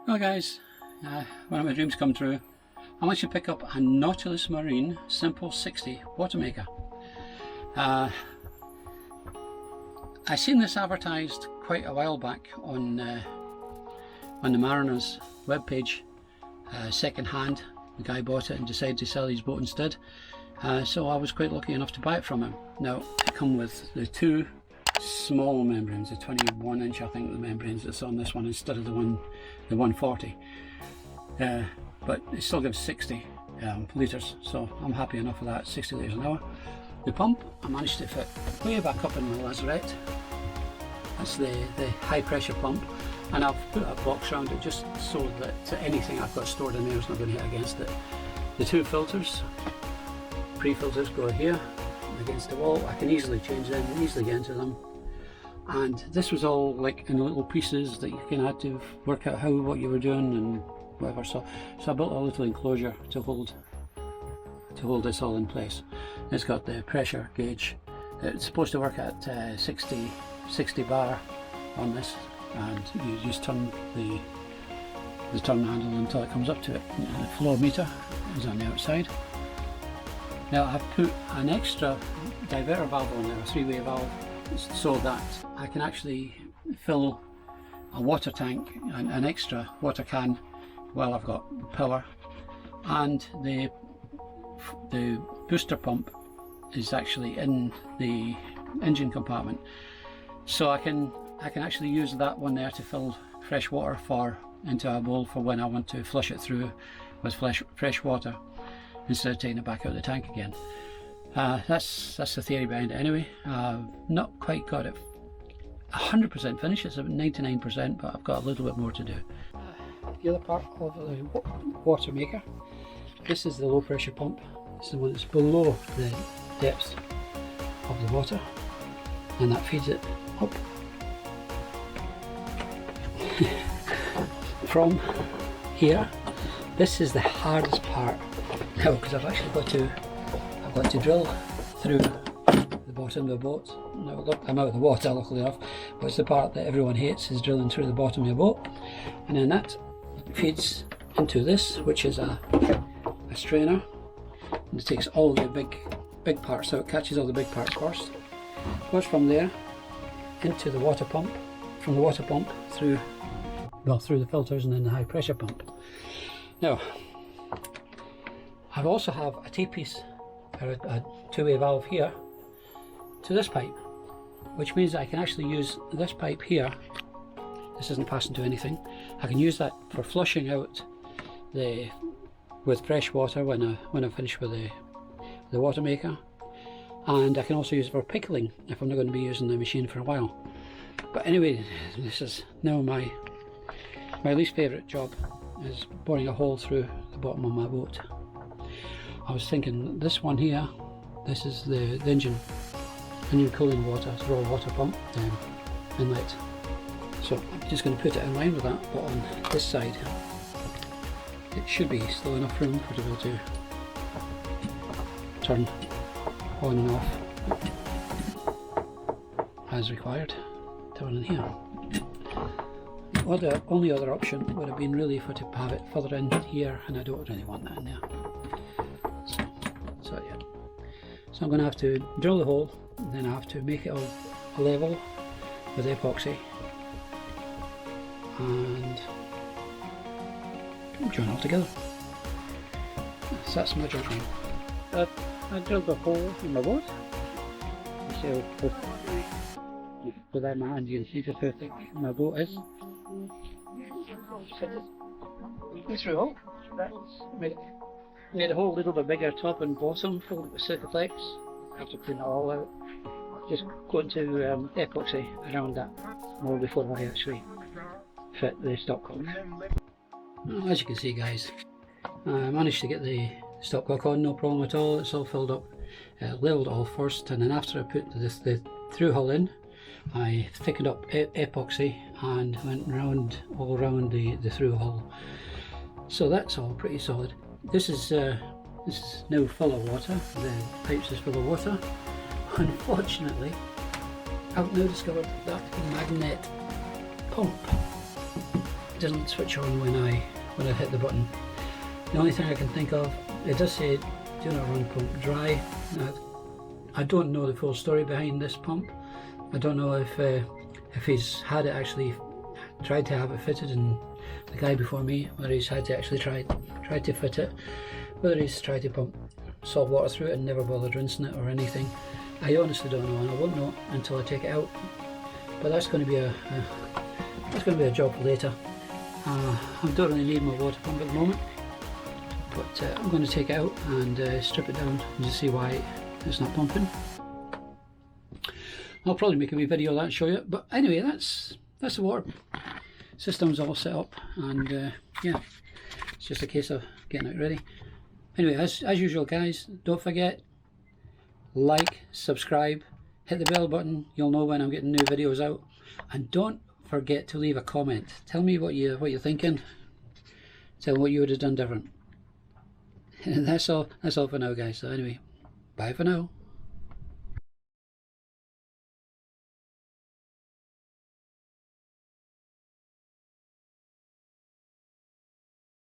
Well guys, one of my dreams come true. I want you to pick up a Nautilus Marine Simple 60 water maker. I seen this advertised quite a while back on the Mariners webpage, second hand. The guy bought it and decided to sell his boat instead. So I was quite lucky enough to buy it from him. Now, it comes with the two small membranes, the 21 inch I think the membranes that's on this one instead of the 140. But it still gives 60 litres, so I'm happy enough with that, 60 litres an hour. The pump I managed to fit way back up in the lazarette. That's the high pressure pump, and I've put a box around it just so that anything I've got stored in there is not going to hit against it. The two filters, pre-filters, go here against the wall. I can easily change them, easily get into them. And this was all like in little pieces that you can add to work out what you were doing and whatever. So I built a little enclosure to hold this all in place. It's got the pressure gauge. It's supposed to work at 60 bar on this, and you just turn the turn handle until it comes up to it. And the flow meter is on the outside. Now I've put an extra diverter valve on there, a three-way valve, so that I can actually fill a water tank, an extra water can, while I've got power, and the booster pump is actually in the engine compartment, so I can actually use that one there to fill fresh water into a bowl for when I want to flush it through with fresh water instead of taking it back out of the tank again. That's the theory behind it anyway. Not quite got it 100% finished, it's about 99%, but I've got a little bit more to do. The other part of the water maker, this is the low pressure pump. This is the one that's below the depth of the water, and that feeds it up from here. This is the hardest part now, because I've actually got to drill through the bottom of the boat. Now look, I'm out of the water luckily enough, but it's the part that everyone hates, is drilling through the bottom of your boat. And then that feeds into this, which is a strainer, and it takes all the big parts out, catches all the big parts first, goes from there into the water pump, from the water pump through the filters and then the high pressure pump. Now I also have a T-piece, or a two-way valve here to this pipe, which means that I can actually use this pipe here. This isn't passing to anything. I can use that for flushing out with fresh water when I finish with the water maker, and I can also use it for pickling if I'm not going to be using the machine for a while. But anyway, this is now my least favourite job, is boring a hole through the bottom of my boat. I was thinking this one here, this is the engine cooling water, it's raw water pump inlet. So I'm just going to put it in line with that, but on this side it should be still enough room for it to be able to turn on and off as required to run in here. The only other option would have been really to have it further in here, and I don't really want that in there. So yeah, so I'm going to have to drill the hole, and then I have to make it all level with epoxy and join it all together. So that's my job now. I drilled a hole in my boat. So with that in my hand you can see just how thick my boat is. This hole, that's made a hole a little bit bigger top and bottom, filled it with Sikaflex. I have to clean it all out. Just going to epoxy around that hole before I actually fit the stopcock. As you can see guys, I managed to get the stopcock on, no problem at all. It's all filled up, leveled all first, and then after I put the through hull in, I thickened up epoxy and went all around the through hull. So that's all pretty solid. This is now full of water. The pipes is full of water. Unfortunately, I've now discovered that magnet pump doesn't switch on when I hit the button. The only thing I can think of, it does say do not run pump dry. I don't know the full story behind this pump. I don't know if he's had it actually tried to have it fitted, and the guy before me, whether he's had to actually try to fit it, whether he's tried to pump salt water through it and never bothered rinsing it or anything. I honestly don't know, and I won't know until I take it out. But that's going to be a job for later. I don't really need my water pump at the moment, but I'm going to take it out and strip it down and just see why it's not pumping. I'll probably make a wee video of that and show you. But anyway, that's the water system's all set up, and yeah, it's just a case of getting it ready. Anyway, as usual guys, don't forget, like, subscribe, hit the bell button, you'll know when I'm getting new videos out, and don't forget to leave a comment. Tell me what you're thinking. Tell me what you would have done different. And that's all for now guys. So anyway, bye for now.